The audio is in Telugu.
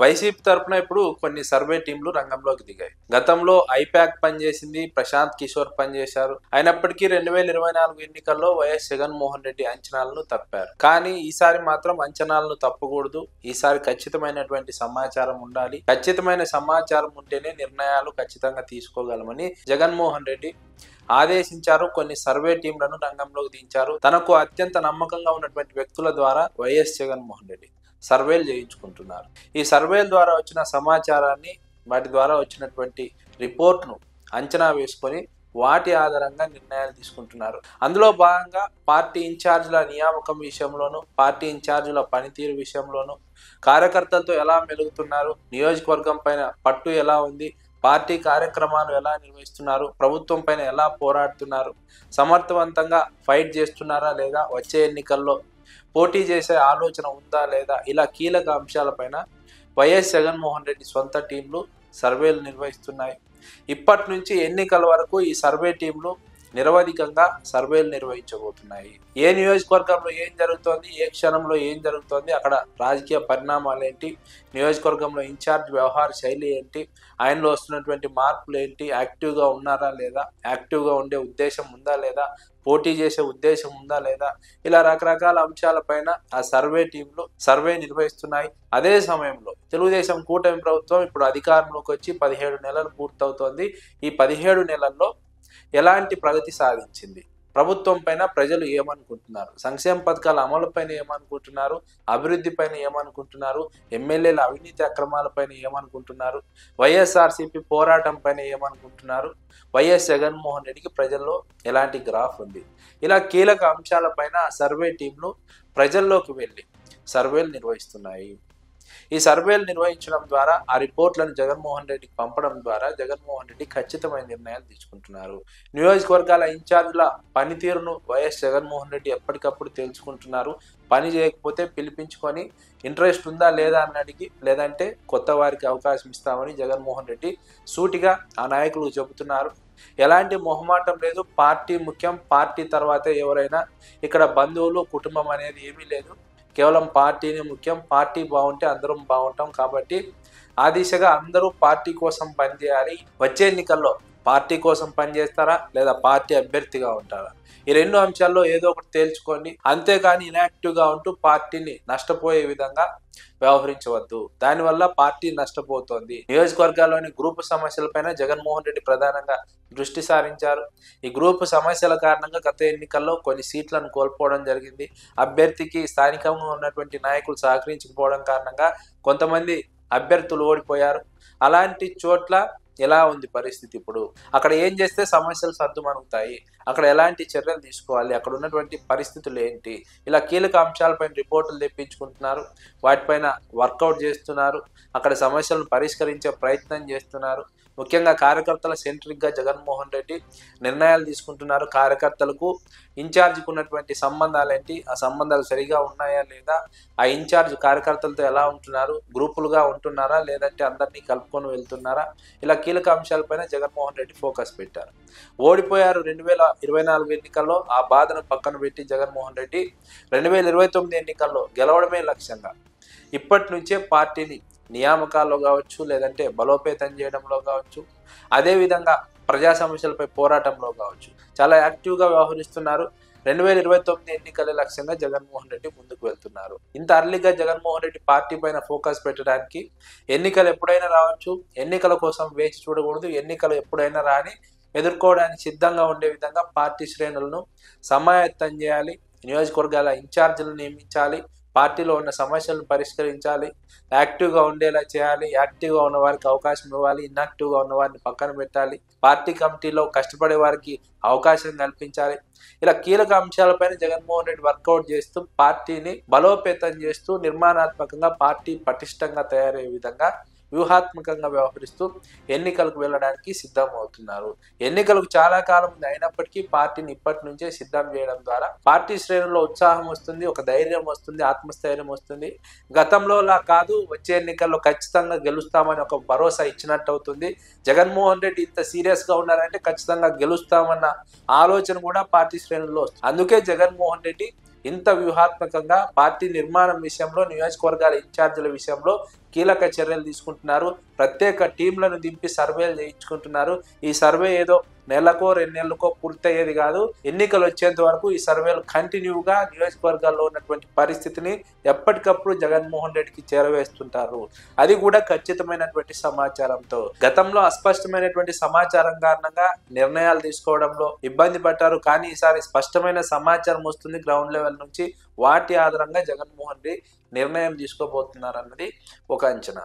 వైసీపీ తరపున ఇప్పుడు కొన్ని సర్వే టీంలు రంగంలోకి దిగాయి. గతంలో ఐపాక్ పనిచేసింది, ప్రశాంత్ కిషోర్ పనిచేశారు. అయినప్పటికీ 2024 ఎన్నికల్లో వైఎస్ జగన్మోహన్ రెడ్డి అంచనాలను తప్పారు. కానీ ఈసారి మాత్రం అంచనాలను తప్పకూడదు. ఈసారి ఖచ్చితమైనటువంటి సమాచారం ఉండాలి. ఖచ్చితమైన సమాచారం ఉంటేనే నిర్ణయాలు ఖచ్చితంగా తీసుకోగలమని జగన్మోహన్ రెడ్డి ఆదేశించారు. కొన్ని సర్వే టీంలను రంగంలోకి దించారు. తనకు అత్యంత నమ్మకంగా ఉన్నటువంటి వ్యక్తుల ద్వారా వైఎస్ జగన్మోహన్ రెడ్డి సర్వేలు చేయించుకుంటున్నారు. ఈ సర్వేల ద్వారా వచ్చిన సమాచారాన్ని, వాటి ద్వారా వచ్చినటువంటి రిపోర్ట్ను అంచనా వేసుకొని వాటి ఆధారంగా నిర్ణయాలు తీసుకుంటున్నారు. అందులో భాగంగా పార్టీ ఇన్ఛార్జీల నియామకం విషయంలోనూ, పార్టీ ఇన్ఛార్జీల పనితీరు విషయంలోనూ, కార్యకర్తలతో ఎలా మెలుగుతున్నారు, నియోజకవర్గం పైన పట్టు ఎలా ఉంది, పార్టీ కార్యక్రమాలు ఎలా నిర్వహిస్తున్నారు, ప్రభుత్వం పైన ఎలా పోరాడుతున్నారు, సమర్థవంతంగా ఫైట్ చేస్తున్నారా లేదా, వచ్చే ఎన్నికల్లో పోటీ చేసే ఆలోచన ఉందా లేదా, ఇలా కీలక అంశాలపైన వైఎస్ జగన్మోహన్ రెడ్డి సొంత టీంలు సర్వేలు నిర్వహిస్తున్నాయి. ఇప్పటి నుంచి ఎన్నికల వరకు ఈ సర్వే టీంలు నిరవధికంగా సర్వేలు నిర్వహించబోతున్నాయి. ఏ నియోజకవర్గంలో ఏం జరుగుతోంది, ఏ క్షణంలో ఏం జరుగుతోంది, అక్కడ రాజకీయ పరిణామాలు ఏంటి, నియోజకవర్గంలో ఇన్ఛార్జ్ వ్యవహార శైలి ఏంటి, ఆయనలో వస్తున్నటువంటి మార్పులు ఏంటి, యాక్టివ్గా ఉన్నారా లేదా, యాక్టివ్గా ఉండే ఉద్దేశం ఉందా లేదా, పోటీ చేసే ఉద్దేశం ఉందా లేదా, ఇలా రకరకాల అంశాలపైన ఆ సర్వే టీంలు సర్వే నిర్వహిస్తున్నాయి. అదే సమయంలో తెలుగుదేశం కూటమి ప్రభుత్వం ఇప్పుడు అధికారంలోకి వచ్చి 17 నెలలు పూర్తవుతోంది. ఈ 17 నెలల్లో ఎలాంటి ప్రగతి సాధించింది, ప్రభుత్వం పైన ప్రజలు ఏమనుకుంటున్నారు, సంక్షేమ పథకాల అమలు పైన ఏమనుకుంటున్నారు, అభివృద్ధి పైన ఏమనుకుంటున్నారు, ఎమ్మెల్యేల అవినీతి అక్రమాల పైన ఏమనుకుంటున్నారు, వైఎస్ఆర్సీపీ పోరాటం పైన ఏమనుకుంటున్నారు, వైఎస్ జగన్మోహన్ రెడ్డికి ప్రజల్లో ఎలాంటి గ్రాఫ్ ఉంది, ఇలా కీలక అంశాలపైన సర్వే టీంలు ప్రజల్లోకి వెళ్ళి సర్వేలు నిర్వహిస్తున్నాయి. ఈ సర్వేలు నిర్వహించడం ద్వారా, ఆ రిపోర్ట్లను జగన్మోహన్ రెడ్డికి పంపడం ద్వారా జగన్మోహన్ రెడ్డి ఖచ్చితమైన నిర్ణయాలు తీసుకుంటున్నారు. నియోజకవర్గాల ఇన్ఛార్జీల పనితీరును వైఎస్ జగన్మోహన్ రెడ్డి ఎప్పటికప్పుడు తెలుసుకుంటున్నారు. పని చేయకపోతే పిలిపించుకొని ఇంట్రెస్ట్ ఉందా లేదా అని అడిగి, లేదంటే కొత్త వారికి అవకాశం ఇస్తామని జగన్మోహన్ రెడ్డి సూటిగా ఆ నాయకులకు చెబుతున్నారు. ఎలాంటి మొహమాటం లేదు. పార్టీ ముఖ్యం, పార్టీ తర్వాతే ఎవరైనా. ఇక్కడ బంధువులు, కుటుంబం అనేది ఏమీ లేదు. కేవలం పార్టీని ముఖ్యం. పార్టీ బాగుంటే అందరం బాగుంటాం. కాబట్టి ఆ దిశగా అందరూ పార్టీ కోసం పనిచేయాలి. వచ్చే ఎన్నికల్లో పార్టీ కోసం పనిచేస్తారా లేదా పార్టీ అభ్యర్థిగా ఉంటారా, ఈ రెండు అంశాల్లో ఏదో ఒకటి తేల్చుకోండి. అంతేకాని ఇన్యాక్టివ్గా ఉంటూ పార్టీని నష్టపోయే విధంగా వ్యవహరించవద్దు. దానివల్ల పార్టీ నష్టపోతోంది. నియోజకవర్గాల్లోని గ్రూపు సమస్యలపైన జగన్మోహన్ రెడ్డి ప్రధానంగా దృష్టి సారించారు. ఈ గ్రూపు సమస్యల కారణంగా గత ఎన్నికల్లో కొన్ని సీట్లను కోల్పోవడం జరిగింది. అభ్యర్థికి స్థానికంగా ఉన్నటువంటి నాయకులు సహకరించకపోవడం కారణంగా కొంతమంది అభ్యర్థులు ఓడిపోయారు. అలాంటి చోట్ల ఎలా ఉంది పరిస్థితి ఇప్పుడు, అక్కడ ఏం చేస్తే సమస్యలు సర్దుమణుగుతాయి, అక్కడ ఎలాంటి చర్యలు తీసుకోవాలి, అక్కడ ఉన్నటువంటి పరిస్థితులు ఏంటి, ఇలా కీలక అంశాలపైన రిపోర్టులు తెప్పించుకుంటున్నారు. వాటిపైన వర్కౌట్ చేస్తున్నారు. అక్కడ సమస్యలను పరిష్కరించే ప్రయత్నం చేస్తున్నారు. ముఖ్యంగా కార్యకర్తల సెంట్రిక్గా జగన్మోహన్ రెడ్డి నిర్ణయాలు తీసుకుంటున్నారు. కార్యకర్తలకు ఇన్ఛార్జికి ఉన్నటువంటి సంబంధాలు ఏంటి, ఆ సంబంధాలు సరిగా ఉన్నాయా లేదా, ఆ ఇన్ఛార్జ్ కార్యకర్తలతో ఎలా ఉంటున్నారు, గ్రూపులుగా ఉంటున్నారా లేదంటే అందరినీ కలుపుకొని వెళ్తున్నారా, ఇలా కీలక అంశాలపైన జగన్మోహన్ రెడ్డి ఫోకస్ పెట్టారు. ఓడిపోయారు 2024 ఎన్నికల్లో. ఆ బాధను పక్కన పెట్టి జగన్మోహన్ రెడ్డి 2029 ఎన్నికల్లో గెలవడమే లక్ష్యంగా ఇప్పటి నుంచే పార్టీని నియామకాల్లో కావచ్చు, లేదంటే బలోపేతం చేయడంలో కావచ్చు, అదేవిధంగా ప్రజా సమస్యలపై పోరాటంలో కావచ్చు చాలా యాక్టివ్గా వ్యవహరిస్తున్నారు. 2029 ఎన్నికల లక్ష్యంగా జగన్మోహన్ రెడ్డి ముందుకు వెళ్తున్నారు. ఇంత అర్లీగా జగన్మోహన్ రెడ్డి పార్టీ పైన ఫోకస్ పెట్టడానికి, ఎన్నికలు ఎప్పుడైనా రావచ్చు, ఎన్నికల కోసం వేచి చూడకూడదు, ఎన్నికలు ఎప్పుడైనా రాని ఎదుర్కోవడానికి సిద్ధంగా ఉండే విధంగా పార్టీ శ్రేణులను సమాయత్తం చేయాలి. నియోజకవర్గాల ఇన్ఛార్జీలను నియమించాలి. పార్టీలో ఉన్న సమస్యలను పరిష్కరించాలి. యాక్టివ్గా ఉండేలా చేయాలి. యాక్టివ్గా ఉన్న వారికి అవకాశం ఇవ్వాలి. ఇన్యాక్టివ్గా ఉన్న వారిని పక్కన పెట్టాలి. పార్టీ కమిటీలో కష్టపడే వారికి అవకాశం కల్పించాలి. ఇలా కీలక అంశాలపైన జగన్మోహన్ రెడ్డి వర్కౌట్ చేస్తూ పార్టీని బలోపేతం చేస్తూ నిర్మాణాత్మకంగా పార్టీ పటిష్టంగా తయారయ్యే విధంగా వ్యూహాత్మకంగా వ్యవహరిస్తూ ఎన్నికలకు వెళ్ళడానికి సిద్ధం అవుతున్నారు. ఎన్నికలకు చాలా కాలం ఉంది. అయినప్పటికీ పార్టీని ఇప్పటి నుంచే సిద్ధం చేయడం ద్వారా పార్టీ శ్రేణుల్లో ఉత్సాహం వస్తుంది, ఒక ధైర్యం వస్తుంది, ఆత్మస్థైర్యం వస్తుంది. గతంలోలా కాదు, వచ్చే ఎన్నికల్లో ఖచ్చితంగా గెలుస్తామని ఒక భరోసా ఇచ్చినట్టు అవుతుంది. జగన్మోహన్ రెడ్డి ఇంత సీరియస్ గా ఉన్నారంటే ఖచ్చితంగా గెలుస్తామన్న ఆలోచన కూడా పార్టీ శ్రేణుల్లో వస్తుంది. అందుకే జగన్మోహన్ రెడ్డి ఇంత వ్యూహాత్మకంగా పార్టీ నిర్మాణం విషయంలో, నియోజకవర్గాల ఇన్ఛార్జీల విషయంలో కీలక చర్యలు తీసుకుంటున్నారు. ప్రత్యేక టీంలను దింపి సర్వేలు చేయించుకుంటున్నారు. ఈ సర్వే ఏదో నెలకో 2 నెలలకో పూర్తయ్యేది కాదు. ఎన్నికలు వచ్చేంత వరకు ఈ సర్వేలు కంటిన్యూగా నియోజకవర్గాల్లో ఉన్నటువంటి పరిస్థితిని ఎప్పటికప్పుడు జగన్మోహన్ రెడ్డికి చేరవేస్తుంటారు. అది కూడా ఖచ్చితమైనటువంటి సమాచారంతో. గతంలో అస్పష్టమైనటువంటి సమాచారం కారణంగా నిర్ణయాలు తీసుకోవడంలో ఇబ్బంది పడ్డారు. కానీ ఈసారి స్పష్టమైన సమాచారం వస్తుంది గ్రౌండ్ లెవెల్ నుంచి. వాటి ఆధారంగా జగన్మోహన్ రెడ్డి నిర్ణయం తీసుకోబోతున్నారు అన్నది ఒక అంచనా.